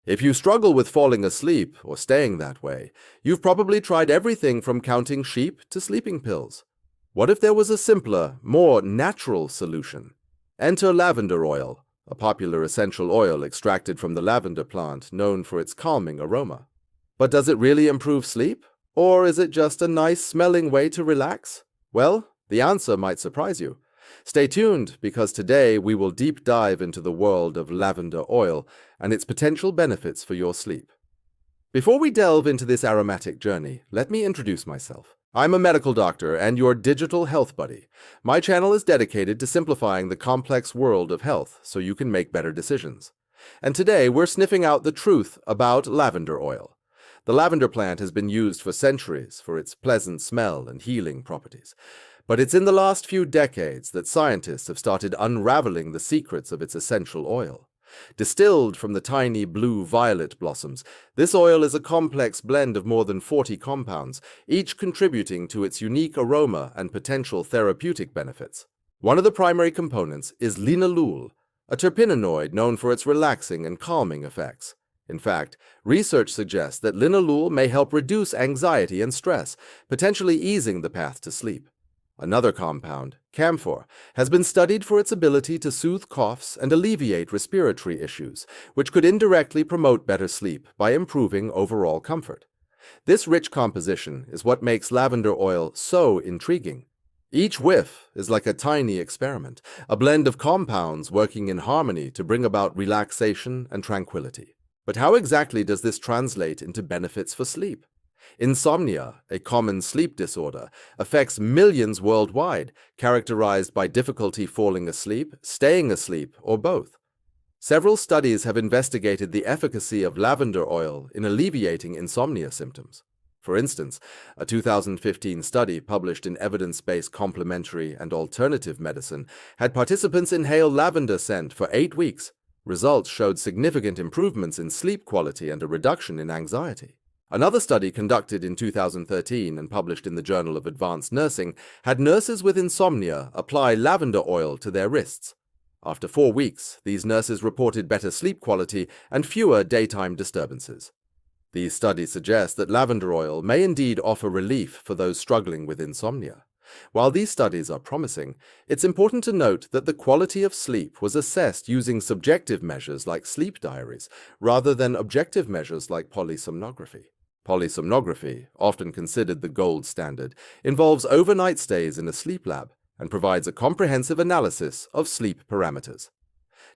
If you struggle with falling asleep or staying that way, you've probably tried everything from counting sheep to sleeping pills. What if there was a simpler, more natural solution? Enter lavender oil, a popular essential oil extracted from the lavender plant known for its calming aroma. But does it really improve sleep? Or is it just a nice smelling way to relax? Well, the answer might surprise you. Stay tuned, because today we will deep dive into the world of lavender oil and its potential benefits for your sleep. Before we delve into this aromatic journey, let me introduce myself. I'm a medical doctor and your digital health buddy. My channel is dedicated to simplifying the complex world of health so you can make better decisions. And today we're sniffing out the truth about lavender oil. The lavender plant has been used for centuries for its pleasant smell and healing properties. But it's in the last few decades that scientists have started unraveling the secrets of its essential oil. Distilled from the tiny blue-violet blossoms, this oil is a complex blend of more than 40 compounds, each contributing to its unique aroma and potential therapeutic benefits. One of the primary components is linalool, a terpenoid known for its relaxing and calming effects. In fact, research suggests that linalool may help reduce anxiety and stress, potentially easing the path to sleep. Another compound, camphor, has been studied for its ability to soothe coughs and alleviate respiratory issues, which could indirectly promote better sleep by improving overall comfort. This rich composition is what makes lavender oil so intriguing. Each whiff is like a tiny experiment, a blend of compounds working in harmony to bring about relaxation and tranquility. But how exactly does this translate into benefits for sleep? Insomnia, a common sleep disorder, affects millions worldwide, characterized by difficulty falling asleep, staying asleep, or both. Several studies have investigated the efficacy of lavender oil in alleviating insomnia symptoms. For instance, a 2015 study published in Evidence-Based Complementary and Alternative Medicine had participants inhale lavender scent for 8 weeks. Results showed significant improvements in sleep quality and a reduction in anxiety. Another study conducted in 2013 and published in the Journal of Advanced Nursing had nurses with insomnia apply lavender oil to their wrists. After 4 weeks, these nurses reported better sleep quality and fewer daytime disturbances. These studies suggest that lavender oil may indeed offer relief for those struggling with insomnia. While these studies are promising, it's important to note that the quality of sleep was assessed using subjective measures like sleep diaries, rather than objective measures like polysomnography. Polysomnography, often considered the gold standard, involves overnight stays in a sleep lab and provides a comprehensive analysis of sleep parameters.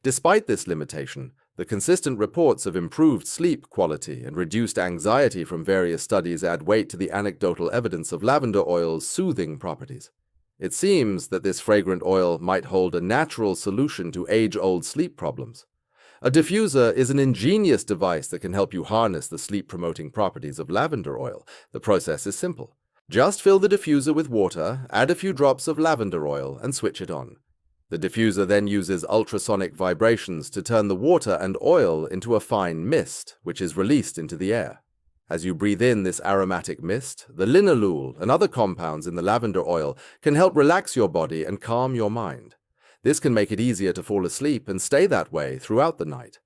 Despite this limitation, the consistent reports of improved sleep quality and reduced anxiety from various studies add weight to the anecdotal evidence of lavender oil's soothing properties. It seems that this fragrant oil might hold a natural solution to age-old sleep problems. A diffuser is an ingenious device that can help you harness the sleep-promoting properties of lavender oil. The process is simple. Just fill the diffuser with water, add a few drops of lavender oil, and switch it on. The diffuser then uses ultrasonic vibrations to turn the water and oil into a fine mist, which is released into the air. As you breathe in this aromatic mist, the linalool and other compounds in the lavender oil can help relax your body and calm your mind. This can make it easier to fall asleep and stay that way throughout the night.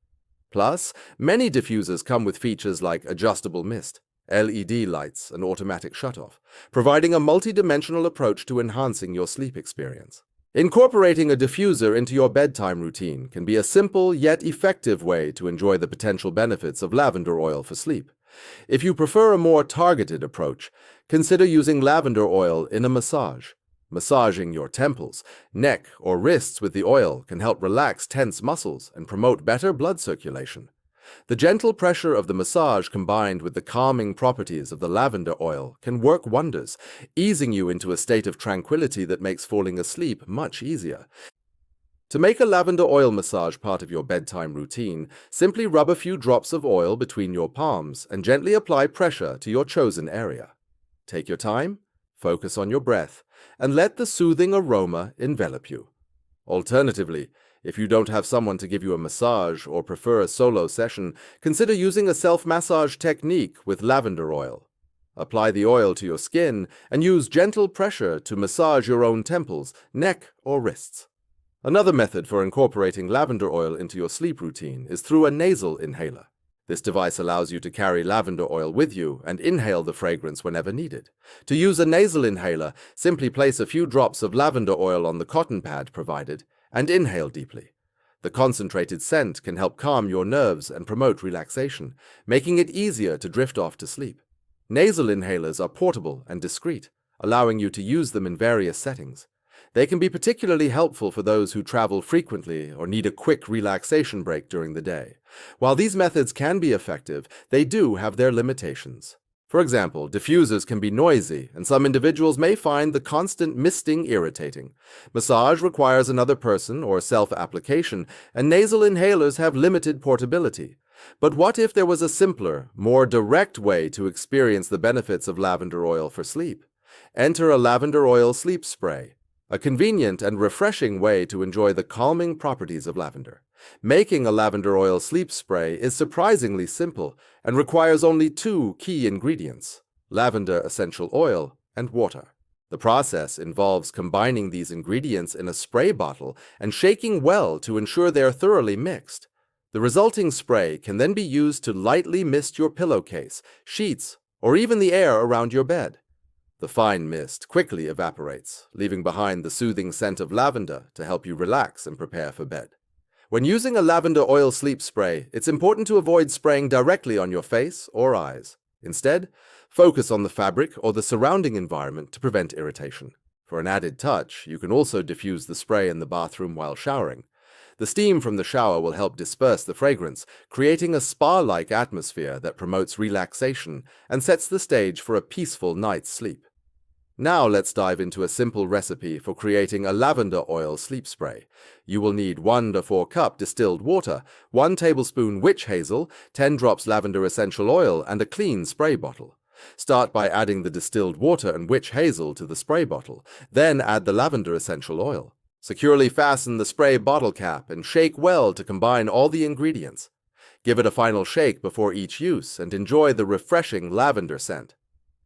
Plus, many diffusers come with features like adjustable mist, LED lights, and automatic shutoff, providing a multi-dimensional approach to enhancing your sleep experience. Incorporating a diffuser into your bedtime routine can be a simple yet effective way to enjoy the potential benefits of lavender oil for sleep. If you prefer a more targeted approach, consider using lavender oil in a massage. Massaging your temples, neck, or wrists with the oil can help relax tense muscles and promote better blood circulation. The gentle pressure of the massage combined with the calming properties of the lavender oil can work wonders, easing you into a state of tranquility that makes falling asleep much easier. To make a lavender oil massage part of your bedtime routine, simply rub a few drops of oil between your palms and gently apply pressure to your chosen area. Take your time, focus on your breath, and let the soothing aroma envelop you. Alternatively, if you don't have someone to give you a massage or prefer a solo session, consider using a self-massage technique with lavender oil. Apply the oil to your skin and use gentle pressure to massage your own temples, neck, or wrists. Another method for incorporating lavender oil into your sleep routine is through a nasal inhaler. This device allows you to carry lavender oil with you and inhale the fragrance whenever needed. To use a nasal inhaler, simply place a few drops of lavender oil on the cotton pad provided and inhale deeply. The concentrated scent can help calm your nerves and promote relaxation, making it easier to drift off to sleep. Nasal inhalers are portable and discreet, allowing you to use them in various settings. They can be particularly helpful for those who travel frequently or need a quick relaxation break during the day. While these methods can be effective, they do have their limitations. For example, diffusers can be noisy, and some individuals may find the constant misting irritating. Massage requires another person or self-application, and nasal inhalers have limited portability. But what if there was a simpler, more direct way to experience the benefits of lavender oil for sleep? Enter a lavender oil sleep spray, a convenient and refreshing way to enjoy the calming properties of lavender. Making a lavender oil sleep spray is surprisingly simple and requires only 2 key ingredients: lavender essential oil and water. The process involves combining these ingredients in a spray bottle and shaking well to ensure they are thoroughly mixed. The resulting spray can then be used to lightly mist your pillowcase, sheets, or even the air around your bed. The fine mist quickly evaporates, leaving behind the soothing scent of lavender to help you relax and prepare for bed. When using a lavender oil sleep spray, it's important to avoid spraying directly on your face or eyes. Instead, focus on the fabric or the surrounding environment to prevent irritation. For an added touch, you can also diffuse the spray in the bathroom while showering. The steam from the shower will help disperse the fragrance, creating a spa-like atmosphere that promotes relaxation and sets the stage for a peaceful night's sleep. Now let's dive into a simple recipe for creating a lavender oil sleep spray. You will need 1 to 4 cup distilled water, 1 tablespoon witch hazel, 10 drops lavender essential oil, and a clean spray bottle. Start by adding the distilled water and witch hazel to the spray bottle. Then add the lavender essential oil. Securely fasten the spray bottle cap and shake well to combine all the ingredients. Give it a final shake before each use and enjoy the refreshing lavender scent.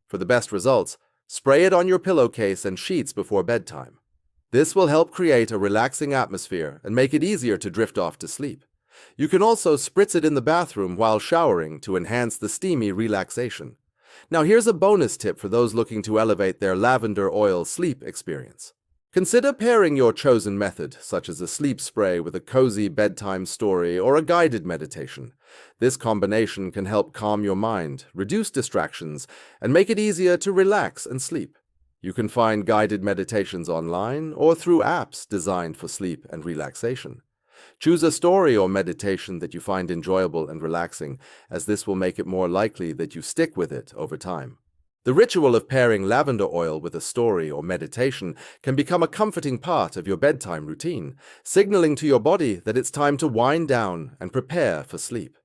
For the best results, spray it on your pillowcase and sheets before bedtime. This will help create a relaxing atmosphere and make it easier to drift off to sleep. You can also spritz it in the bathroom while showering to enhance the steamy relaxation. Now here's a bonus tip for those looking to elevate their lavender oil sleep experience. Consider pairing your chosen method, such as a sleep spray, with a cozy bedtime story or a guided meditation. This combination can help calm your mind, reduce distractions, and make it easier to relax and sleep. You can find guided meditations online or through apps designed for sleep and relaxation. Choose a story or meditation that you find enjoyable and relaxing, as this will make it more likely that you stick with it over time. The ritual of pairing lavender oil with a story or meditation can become a comforting part of your bedtime routine, signaling to your body that it's time to wind down and prepare for sleep.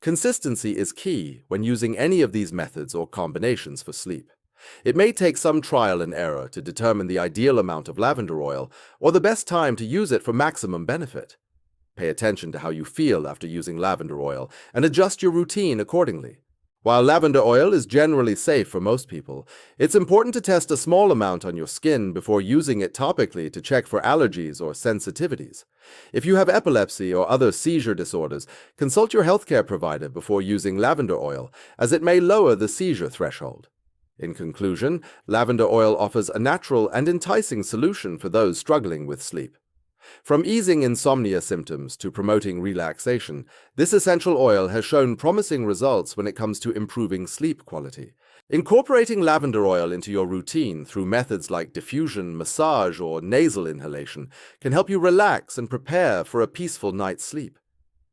Consistency is key when using any of these methods or combinations for sleep. It may take some trial and error to determine the ideal amount of lavender oil or the best time to use it for maximum benefit. Pay attention to how you feel after using lavender oil and adjust your routine accordingly. While lavender oil is generally safe for most people, it's important to test a small amount on your skin before using it topically to check for allergies or sensitivities. If you have epilepsy or other seizure disorders, consult your healthcare provider before using lavender oil, as it may lower the seizure threshold. In conclusion, lavender oil offers a natural and enticing solution for those struggling with sleep. From easing insomnia symptoms to promoting relaxation, this essential oil has shown promising results when it comes to improving sleep quality. Incorporating lavender oil into your routine through methods like diffusion, massage, or nasal inhalation can help you relax and prepare for a peaceful night's sleep.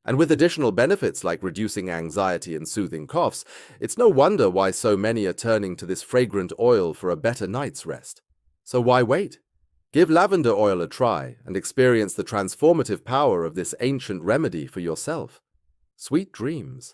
And with additional benefits like reducing anxiety and soothing coughs, it's no wonder why so many are turning to this fragrant oil for a better night's rest. So why wait? Give lavender oil a try and experience the transformative power of this ancient remedy for yourself. Sweet dreams.